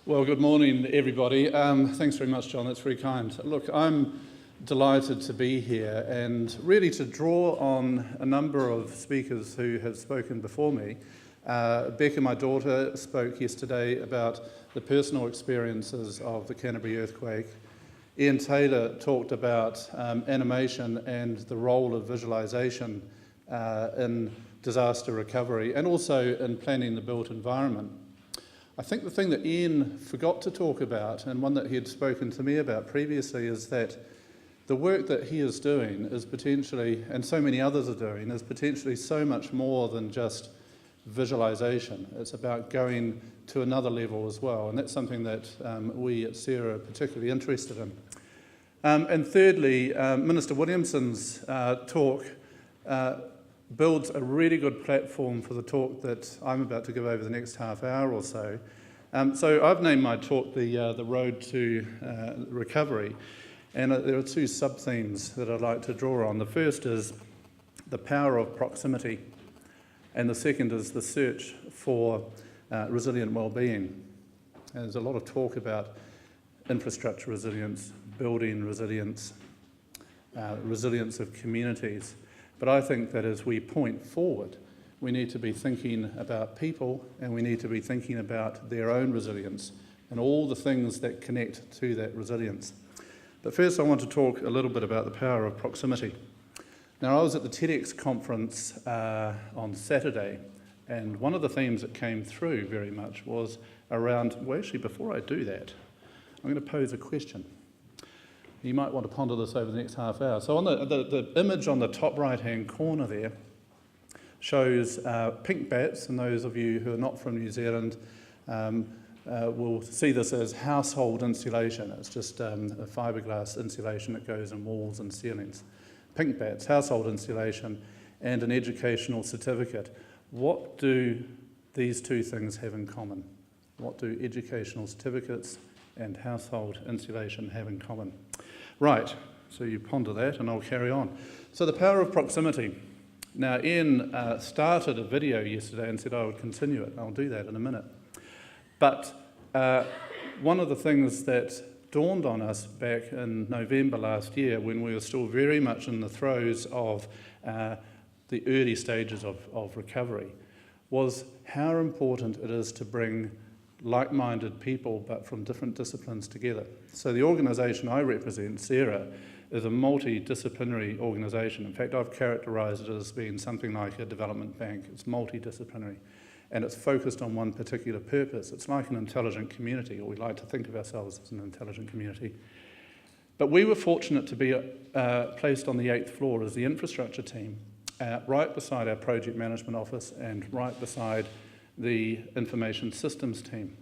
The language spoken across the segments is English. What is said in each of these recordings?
Well, good morning, everybody. Thanks very much, John. That's very kind. Look, I'm delighted to be here and really to draw on a number of speakers who have spoken before me. Becca, my daughter, spoke yesterday about the personal experiences of the Canterbury earthquake. Ian Taylor talked about animation and the role of visualisation in disaster recovery and also in planning the built environment. I think the thing that Ian forgot to talk about, and one that he had spoken to me about previously, is that the work that he is doing is potentially, and so many others are doing, is potentially so much more than just visualisation. It's about going to another level as well, and that's something that we at CERA are particularly interested in. And thirdly, Minister Williamson's talk builds a really good platform for the talk that I'm about to give over the next half hour or so. So I've named my talk the Road to Recovery, and there are two sub-themes that I'd like to draw on. The first is the power of proximity, and the second is the search for resilient well-being. And there's a lot of talk about infrastructure resilience, building resilience, resilience of communities. But I think that as we point forward, we need to be thinking about people and we need to be thinking about their own resilience and all the things that connect to that resilience. But first I want to talk a little bit about the power of proximity. Now, I was at the TEDx conference on Saturday, and one of the themes that came through very much was around, well, actually, before I do that, I'm going to pose a question. You might want to ponder this over the next half hour. So on the image on the top right-hand corner there shows pink bats, and those of you who are not from New Zealand will see this as household insulation. It's just a fiberglass insulation that goes in walls and ceilings. Pink bats, household insulation, and an educational certificate. What do these two things have in common? What do educational certificates and household insulation have in common? Right, so you ponder that and I'll carry on. So the power of proximity. Now, Ian started a video yesterday and said I would continue it. I'll do that in a minute. But one of the things that dawned on us back in November last year, when we were still very much in the throes of the early stages of recovery, was how important it is to bring like-minded people, but from different disciplines together. So the organisation I represent, CERA, is a multidisciplinary organisation. In fact, I've characterised it as being something like a development bank. It's multidisciplinary, and it's focused on one particular purpose. It's like an intelligent community, or we like to think of ourselves as an intelligent community. But we were fortunate to be placed on the 8th floor as the infrastructure team, right beside our project management office and right beside the information systems team.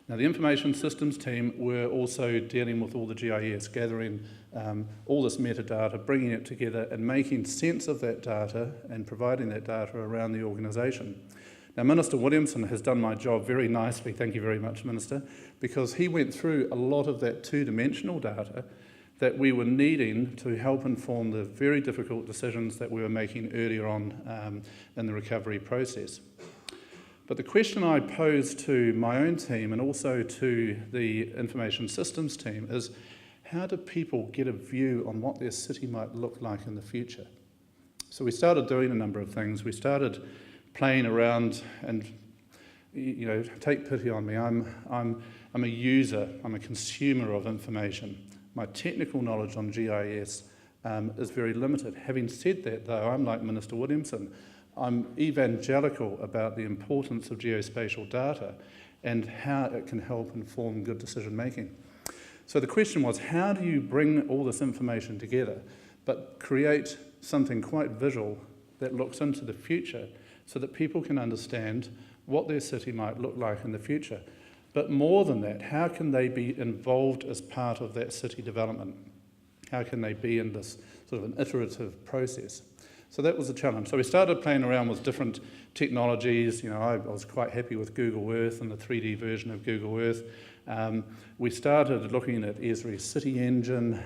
Now, the information systems team were also dealing with all the GIS, gathering all this metadata, bringing it together and making sense of that data and providing that data around the organisation. Now, Minister Williamson has done my job very nicely, thank you very much, Minister, because he went through a lot of that two-dimensional data that we were needing to help inform the very difficult decisions that we were making earlier on in the recovery process. But the question I pose to my own team and also to the information systems team is, how do people get a view on what their city might look like in the future? So we started doing a number of things. We started playing around, and take pity on me. I'm a user. I'm a consumer of information. My technical knowledge on GIS is very limited. Having said that, though, I'm like Minister Williamson. I'm evangelical about the importance of geospatial data and how it can help inform good decision making. So the question was, how do you bring all this information together but create something quite visual that looks into the future so that people can understand what their city might look like in the future? But more than that, how can they be involved as part of that city development? How can they be in this sort of an iterative process? So that was the challenge. So we started playing around with different technologies. I was quite happy with Google Earth and the 3D version of Google Earth. We started looking at Esri's City Engine,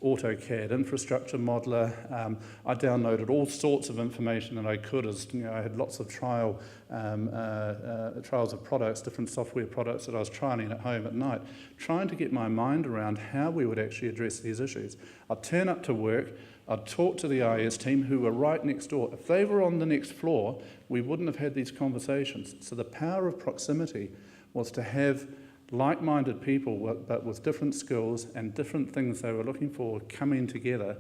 AutoCAD Infrastructure Modeler. I downloaded all sorts of information that I could. I had lots of trials of products, different software products that I was trialing at home at night, trying to get my mind around how we would actually address these issues. I'd turn up to work, I'd talk to the IS team who were right next door. If they were on the next floor, we wouldn't have had these conversations. So the power of proximity was to have like-minded people, but with different skills and different things they were looking for coming together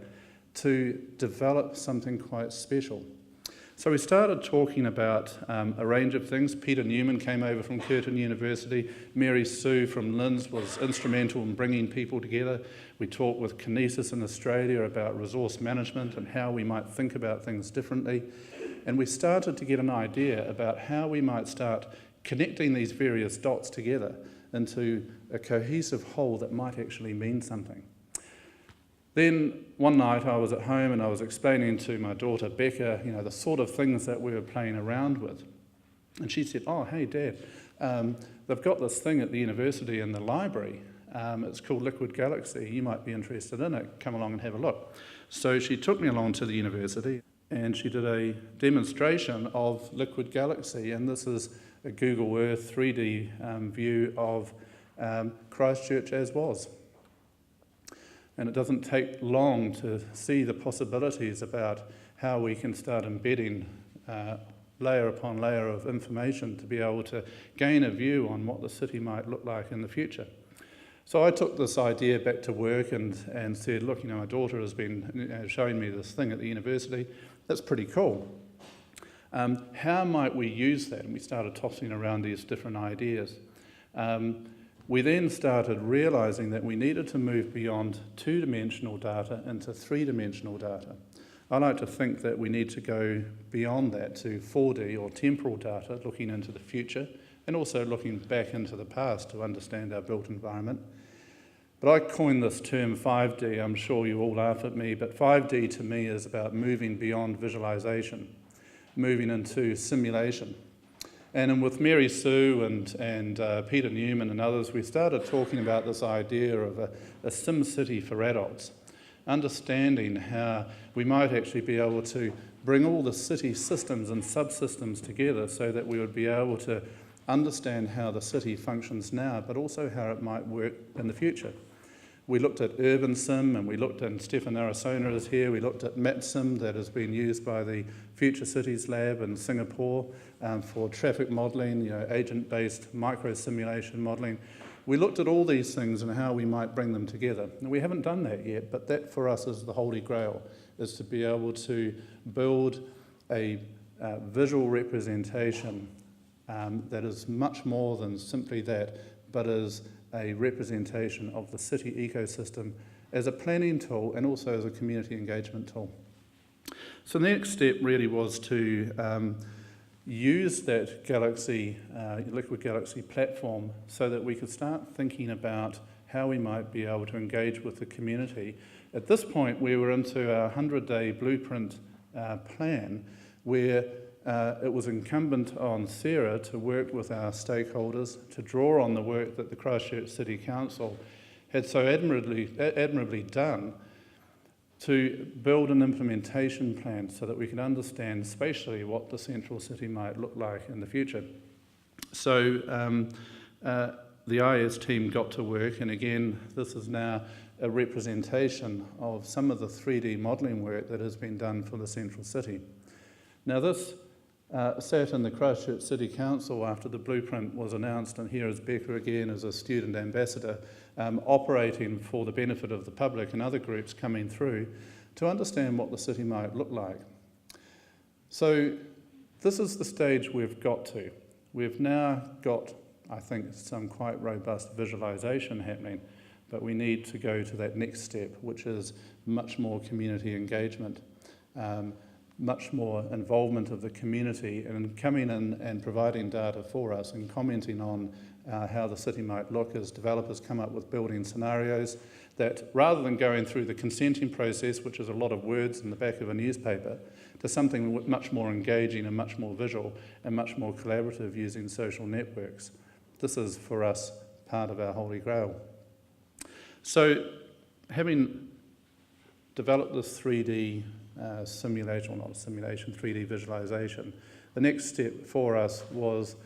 to develop something quite special. So we started talking about a range of things. Peter Newman came over from Curtin University. Mary Sue from LINZ was instrumental in bringing people together. We talked with Kinesis in Australia about resource management and how we might think about things differently. And we started to get an idea about how we might start connecting these various dots together into a cohesive whole that might actually mean something. Then one night I was at home and I was explaining to my daughter Becca, the sort of things that we were playing around with. And she said, "Oh, hey Dad, they've got this thing at the university in the library. It's called Liquid Galaxy. You might be interested in it. Come along and have a look." So she took me along to the university and she did a demonstration of Liquid Galaxy. And this is a Google Earth 3D view of Christchurch as was. And it doesn't take long to see the possibilities about how we can start embedding layer upon layer of information to be able to gain a view on what the city might look like in the future. So I took this idea back to work and said, look, my daughter has been showing me this thing at the university. That's pretty cool. How might we use that? And we started tossing around these different ideas. We then started realizing that we needed to move beyond two-dimensional data into three-dimensional data. I like to think that we need to go beyond that to 4D or temporal data, looking into the future, and also looking back into the past to understand our built environment. But I coined this term 5D. I'm sure you all laugh at me, but 5D to me is about moving beyond visualization, moving into simulation. And with Mary Sue and Peter Newman and others, we started talking about this idea of a sim city for adults, understanding how we might actually be able to bring all the city systems and subsystems together so that we would be able to understand how the city functions now, but also how it might work in the future. We looked at Urban Sim, and we looked at, Stefan Arasona is here, we looked at MatSim that has been used by the Future Cities Lab in Singapore for traffic modelling, agent-based micro-simulation modelling. We looked at all these things and how we might bring them together. And we haven't done that yet, but that for us is the holy grail, is to be able to build a visual representation that is much more than simply that, but is a representation of the city ecosystem as a planning tool and also as a community engagement tool. So the next step really was to use that Galaxy, Liquid Galaxy platform so that we could start thinking about how we might be able to engage with the community. At this point, we were into our 100-day blueprint plan where it was incumbent on CERA to work with our stakeholders to draw on the work that the Christchurch City Council had so admirably done to build an implementation plan so that we could understand spatially what the central city might look like in the future. So the IS team got to work, and again, this is now a representation of some of the 3D modelling work that has been done for the central city. Now this sat in the Christchurch City Council after the blueprint was announced, and here is Becca again as a student ambassador operating for the benefit of the public and other groups coming through to understand what the city might look like. So this is the stage we've got to. We've now got, I think, some quite robust visualization happening, but we need to go to that next step, which is much more community engagement. much more involvement of the community and coming in and providing data for us and commenting on how the city might look as developers come up with building scenarios, that rather than going through the consenting process, which is a lot of words in the back of a newspaper, to something much more engaging and much more visual and much more collaborative using social networks. This is, for us, part of our holy grail. So, having developed this 3D simulation, or not simulation, 3D visualization, the next step for us was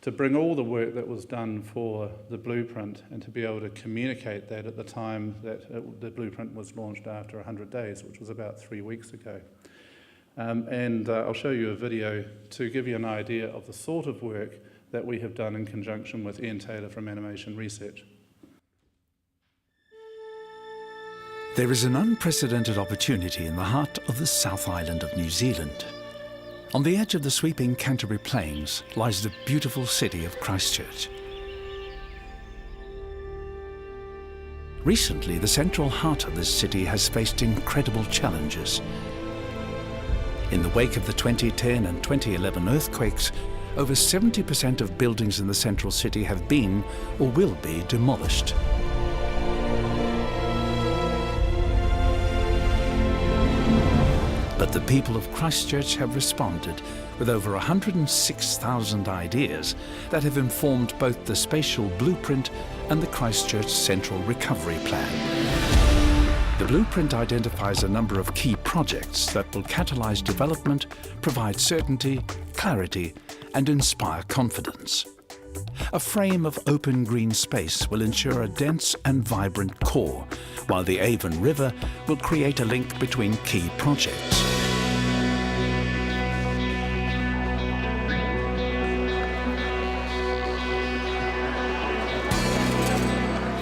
to bring all the work that was done for the blueprint and to be able to communicate that at the time that the blueprint was launched after 100 days, which was about 3 weeks ago. I'll show you a video to give you an idea of the sort of work that we have done in conjunction with Ian Taylor from Animation Research. There is an unprecedented opportunity in the heart of the South Island of New Zealand. On the edge of the sweeping Canterbury Plains lies the beautiful city of Christchurch. Recently, the central heart of this city has faced incredible challenges. In the wake of the 2010 and 2011 earthquakes, over 70% of buildings in the central city have been or will be demolished. But the people of Christchurch have responded with over 106,000 ideas that have informed both the spatial blueprint and the Christchurch Central Recovery Plan. The blueprint identifies a number of key projects that will catalyse development, provide certainty, clarity, and inspire confidence. A frame of open green space will ensure a dense and vibrant core, while the Avon River will create a link between key projects.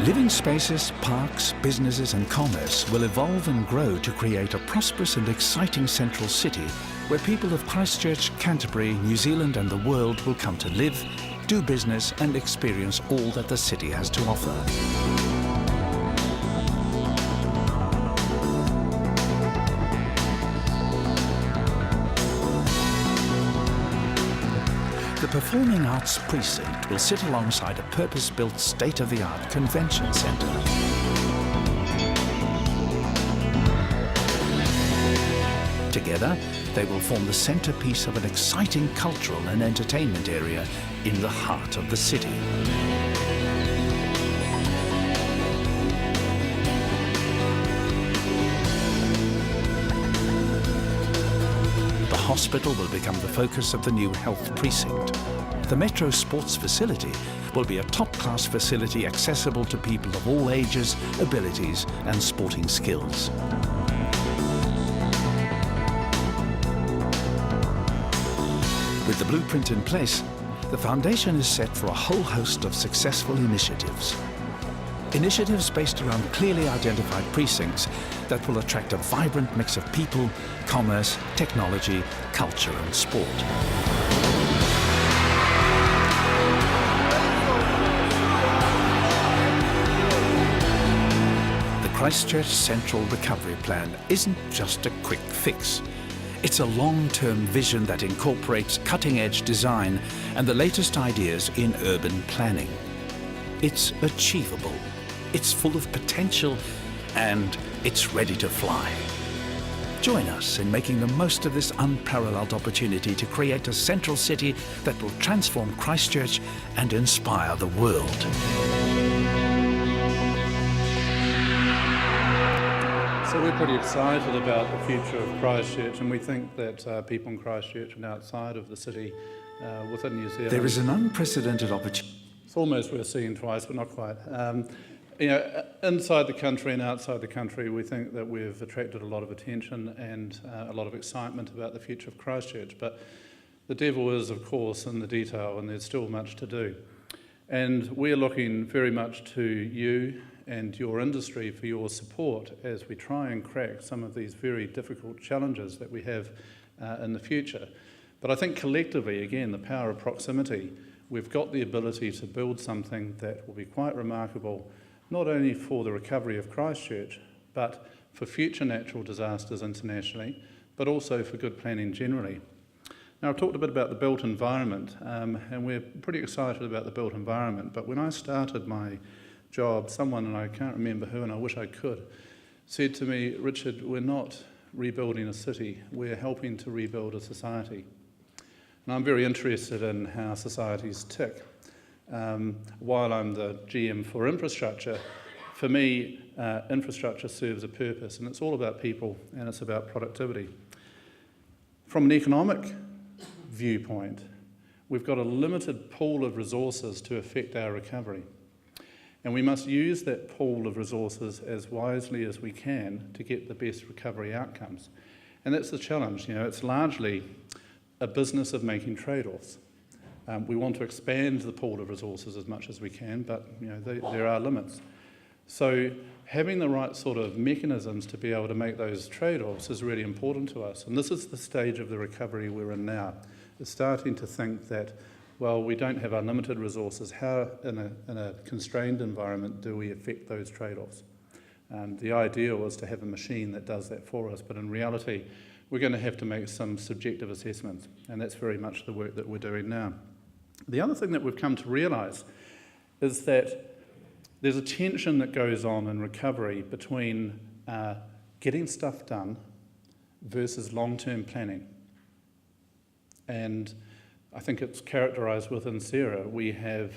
Living spaces, parks, businesses and commerce will evolve and grow to create a prosperous and exciting central city where people of Christchurch, Canterbury, New Zealand and the world will come to live, do business and experience all that the city has to offer. The Performing Arts Precinct will sit alongside a purpose-built state-of-the-art convention centre. Together, they will form the centrepiece of an exciting cultural and entertainment area in the heart of the city. The hospital will become the focus of the new health precinct. The Metro Sports Facility will be a top-class facility accessible to people of all ages, abilities and sporting skills. With the blueprint in place, the foundation is set for a whole host of successful initiatives. Initiatives based around clearly identified precincts that will attract a vibrant mix of people, commerce, technology, culture and sport. The Christchurch Central Recovery Plan isn't just a quick fix. It's a long-term vision that incorporates cutting-edge design and the latest ideas in urban planning. It's achievable, it's full of potential, and it's ready to fly. Join us in making the most of this unparalleled opportunity to create a central city that will transform Christchurch and inspire the world. So we're pretty excited about the future of Christchurch, and we think that people in Christchurch and outside of the city within New Zealand... There is an unprecedented opportunity. It's almost worth seeing twice, but not quite. Inside the country and outside the country, we think that we've attracted a lot of attention and a lot of excitement about the future of Christchurch. But the devil is, of course, in the detail, and there's still much to do. And we're looking very much to you and your industry for your support as we try and crack some of these very difficult challenges that we have in the future. But I think collectively, again, the power of proximity, we've got the ability to build something that will be quite remarkable, not only for the recovery of Christchurch, but for future natural disasters internationally, but also for good planning generally. Now, I've talked a bit about the built environment, and we're pretty excited about the built environment, but when I started my job, someone, and I can't remember who, and I wish I could, said to me, "Richard, we're not rebuilding a city, we're helping to rebuild a society." And I'm very interested in how societies tick. While I'm the GM for infrastructure, for me, infrastructure serves a purpose, and it's all about people, and it's about productivity. From an economic viewpoint, we've got a limited pool of resources to affect our recovery. And we must use that pool of resources as wisely as we can to get the best recovery outcomes. And that's the challenge. It's largely a business of making trade-offs. We want to expand the pool of resources as much as we can, but there are limits. So having the right sort of mechanisms to be able to make those trade-offs is really important to us. And this is the stage of the recovery we're in now. It's starting to think that, well, we don't have unlimited resources. How, in a constrained environment, do we affect those trade-offs? The idea was to have a machine that does that for us, but in reality, we're going to have to make some subjective assessments, and that's very much the work that we're doing now. The other thing that we've come to realise is that there's a tension that goes on in recovery between getting stuff done versus long-term planning. And I think it's characterised within CERA. We have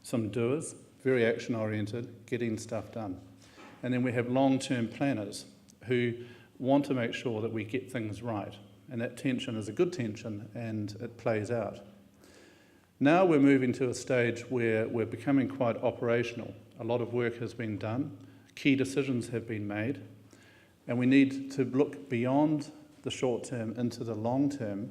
some doers, very action-oriented, getting stuff done. And then we have long-term planners who want to make sure that we get things right. And that tension is a good tension, and it plays out. Now we're moving to a stage where we're becoming quite operational. A lot of work has been done, key decisions have been made, and we need to look beyond the short term into the long term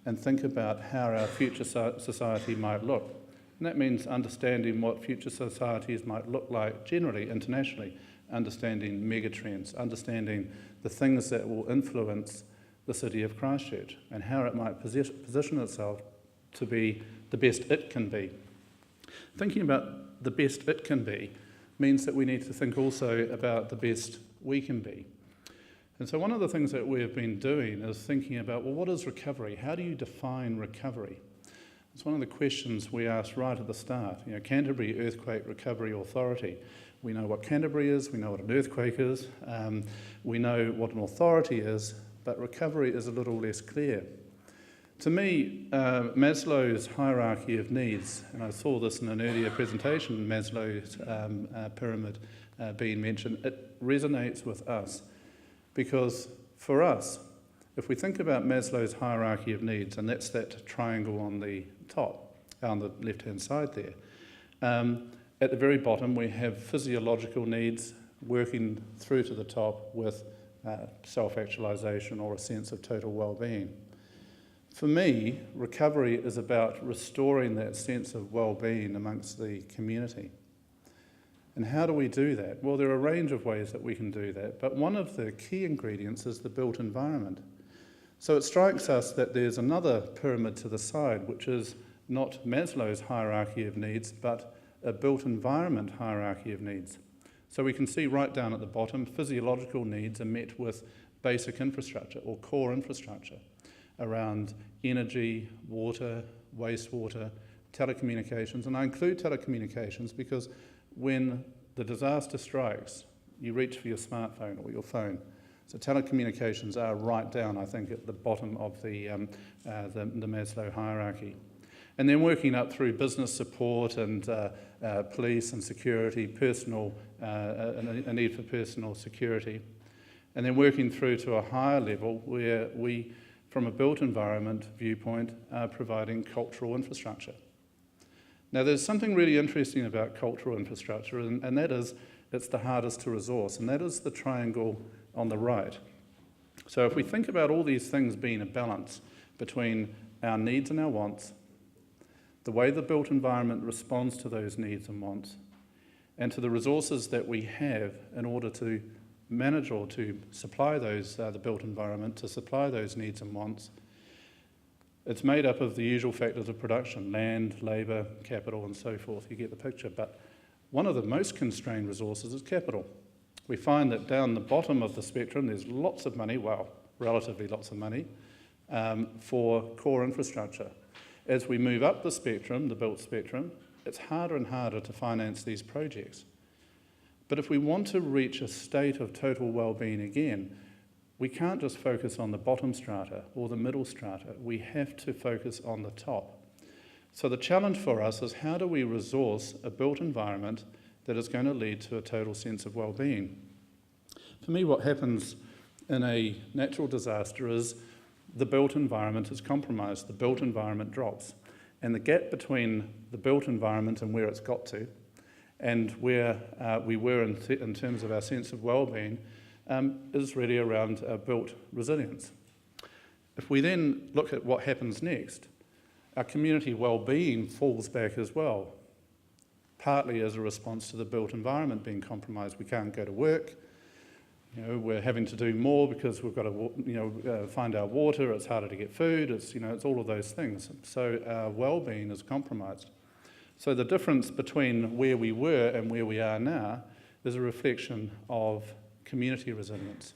and think about how our future society might look. And that means understanding what future societies might look like generally, internationally, understanding megatrends, understanding the things that will influence the city of Christchurch and how it might position itself to be the best it can be. Thinking about the best it can be means that we need to think also about the best we can be. And so one of the things that we've been doing is thinking about, well, what is recovery? How do you define recovery? It's one of the questions we asked right at the start. Canterbury Earthquake Recovery Authority. We know what Canterbury is, we know what an earthquake is, we know what an authority is, but recovery is a little less clear. To me, Maslow's hierarchy of needs, and I saw this in an earlier presentation, Maslow's pyramid being mentioned, it resonates with us. Because for us, if we think about Maslow's hierarchy of needs, and that's that triangle on the top, on the left-hand side there, at the very bottom we have physiological needs working through to the top with self-actualisation or a sense of total well-being. For me, recovery is about restoring that sense of well-being amongst the community. And how do we do that? Well, there are a range of ways that we can do that, but one of the key ingredients is the built environment. So it strikes us that there's another pyramid to the side, which is not Maslow's hierarchy of needs, but a built environment hierarchy of needs. So we can see right down at the bottom, physiological needs are met with basic infrastructure or core infrastructure around energy, water, wastewater, telecommunications, and I include telecommunications because when the disaster strikes, you reach for your smartphone or your phone. So telecommunications are right down, I think, at the bottom of the Maslow hierarchy. And then working up through business support and police and security, a need for personal security. And then working through to a higher level where we, from a built environment viewpoint, are providing cultural infrastructure. Now, there's something really interesting about cultural infrastructure, and that is it's the hardest to resource, and that is the triangle on the right. So if we think about all these things being a balance between our needs and our wants, the way the built environment responds to those needs and wants, and to the resources that we have in order to manage or to supply those, the built environment, to supply those needs and wants, it's made up of the usual factors of production, land, labour, capital, and so forth. You get the picture. But one of the most constrained resources is capital. We find that down the bottom of the spectrum, there's lots of money, well, relatively lots of money, for core infrastructure. As we move up the spectrum, the built spectrum, it's harder and harder to finance these projects. But if we want to reach a state of total well-being again, we can't just focus on the bottom strata or the middle strata. We have to focus on the top. So the challenge for us is, how do we resource a built environment that is going to lead to a total sense of well-being? For me, what happens in a natural disaster is the built environment is compromised, the built environment drops. And the gap between the built environment and where it's got to, and where we were in terms of our sense of well-being, is really around built resilience. If we then look at what happens next, our community well-being falls back as well, partly as a response to the built environment being compromised. We can't go to work. We're having to do more because we've got to find our water. It's harder to get food. It's all of those things. So our well-being is compromised. So the difference between where we were and where we are now is a reflection of community resilience.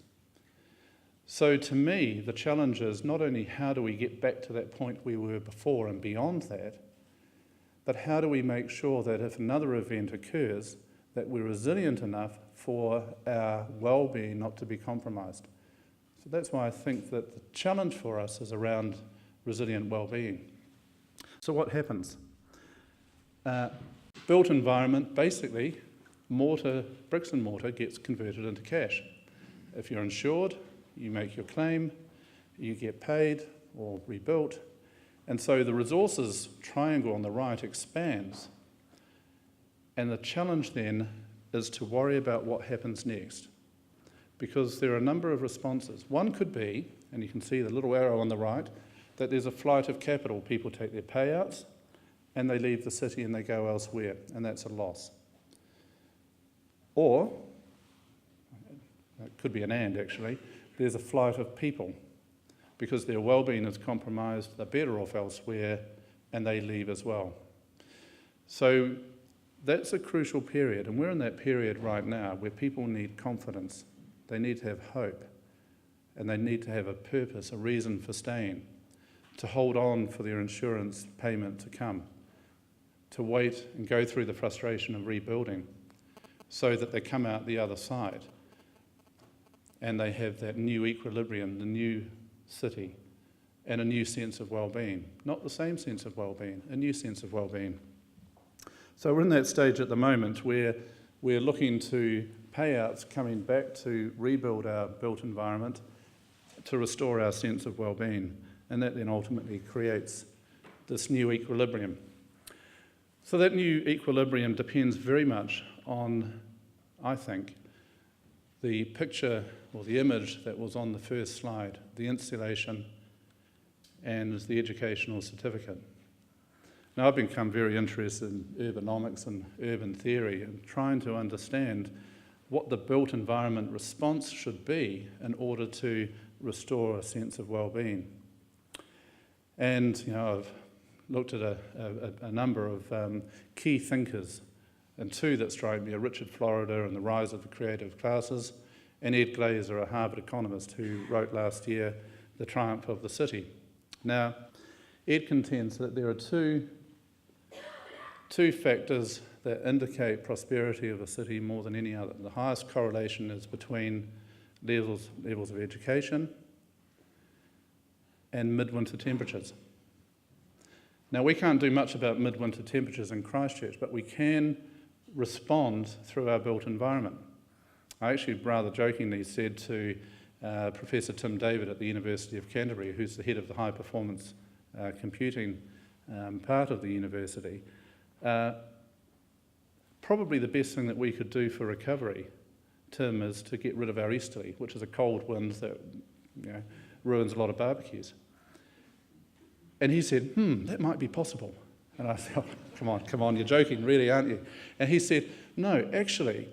So to me, the challenge is not only how do we get back to that point we were before and beyond that, but how do we make sure that if another event occurs, that we're resilient enough for our well-being not to be compromised. So that's why I think that the challenge for us is around resilient well-being. So what happens? Built environment, basically, bricks and mortar gets converted into cash. If you're insured, you make your claim, you get paid or rebuilt, and so the resources triangle on the right expands. And the challenge then is to worry about what happens next, because there are a number of responses. One could be, and you can see the little arrow on the right, that there's a flight of capital. People take their payouts and they leave the city and they go elsewhere, and that's a loss. Or, it could be an and actually, there's a flight of people because their well-being is compromised, they're better off elsewhere, and they leave as well. So that's a crucial period, and we're in that period right now where people need confidence, they need to have hope, and they need to have a purpose, a reason for staying, to hold on for their insurance payment to come, to wait and go through the frustration of rebuilding so that they come out the other side and they have that new equilibrium, the new city, and a new sense of well-being. Not the same sense of well-being, a new sense of well-being. So we're in that stage at the moment where we're looking to payouts coming back to rebuild our built environment, to restore our sense of well-being, and that then ultimately creates this new equilibrium. So that new equilibrium depends very much on, I think, the picture or the image that was on the first slide, the installation and the educational certificate. Now, I've become very interested in urbanomics and urban theory and trying to understand what the built environment response should be in order to restore a sense of well-being. And, I've looked at a number of key thinkers, and two that strike me are Richard Florida and the Rise of the Creative Classes, and Ed Glazer, a Harvard economist who wrote last year, The Triumph of the City. Now, Ed contends that there are two factors that indicate prosperity of a city more than any other. The highest correlation is between levels of education and midwinter temperatures. Now, we can't do much about midwinter temperatures in Christchurch, but we can respond through our built environment. I actually rather jokingly said to Professor Tim David at the University of Canterbury, who's the head of the high performance computing part of the university, probably the best thing that we could do for recovery, Tim, is to get rid of our easterly, which is a cold wind that ruins a lot of barbecues. And he said, that might be possible. And I said, oh, come on, you're joking, really, aren't you? And he said, no, actually,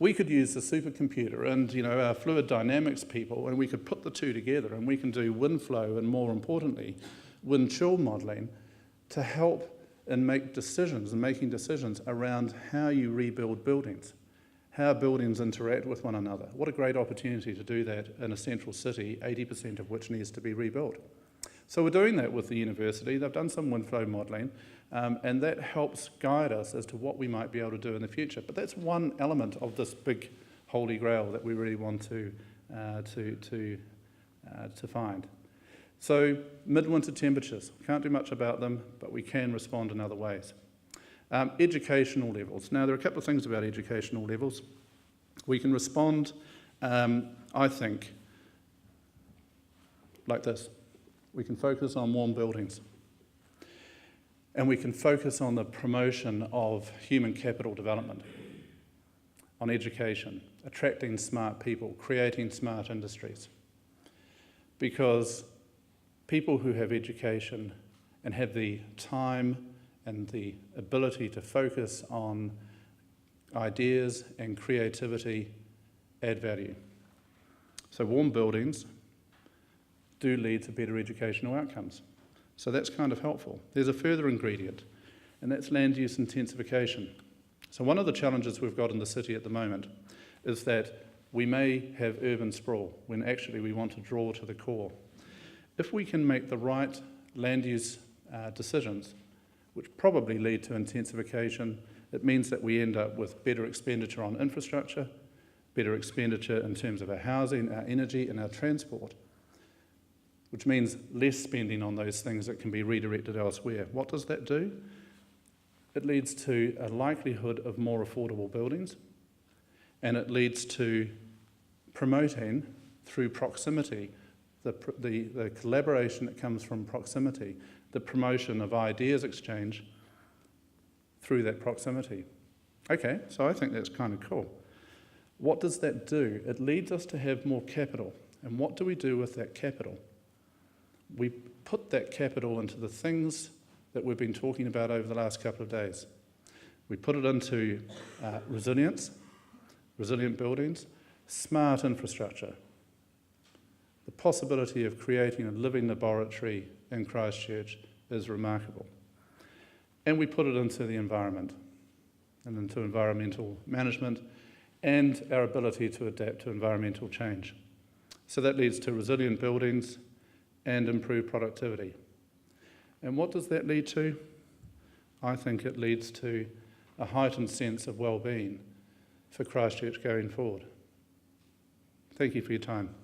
we could use the supercomputer and our fluid dynamics people, and we could put the two together, and we can do wind flow and, more importantly, wind chill modelling to help in making decisions around how you rebuild buildings, how buildings interact with one another. What a great opportunity to do that in a central city, 80% of which needs to be rebuilt. So we're doing that with the university. They've done some wind flow modelling, and that helps guide us as to what we might be able to do in the future. But that's one element of this big holy grail that we really want to find. So midwinter temperatures, can't do much about them, but we can respond in other ways. Educational levels. Now, there are a couple of things about educational levels. We can respond, I think, like this. We can focus on warm buildings. And we can focus on the promotion of human capital development, on education, attracting smart people, creating smart industries. Because people who have education and have the time and the ability to focus on ideas and creativity add value. So warm buildings do lead to better educational outcomes. So that's kind of helpful. There's a further ingredient, and that's land use intensification. So one of the challenges we've got in the city at the moment is that we may have urban sprawl when actually we want to draw to the core. If we can make the right land use decisions, which probably lead to intensification, it means that we end up with better expenditure on infrastructure, better expenditure in terms of our housing, our energy, and our transport, which means less spending on those things that can be redirected elsewhere. What does that do? It leads to a likelihood of more affordable buildings, and it leads to promoting, through proximity, the collaboration that comes from proximity, the promotion of ideas exchange through that proximity. Okay, so I think that's kind of cool. What does that do? It leads us to have more capital. And what do we do with that capital? We put that capital into the things that we've been talking about over the last couple of days. We put it into resilience, resilient buildings, smart infrastructure, the possibility of creating a living laboratory in Christchurch is remarkable. And we put it into the environment and into environmental management and our ability to adapt to environmental change. So that leads to resilient buildings and improved productivity. And what does that lead to? I think it leads to a heightened sense of well-being for Christchurch going forward. Thank you for your time.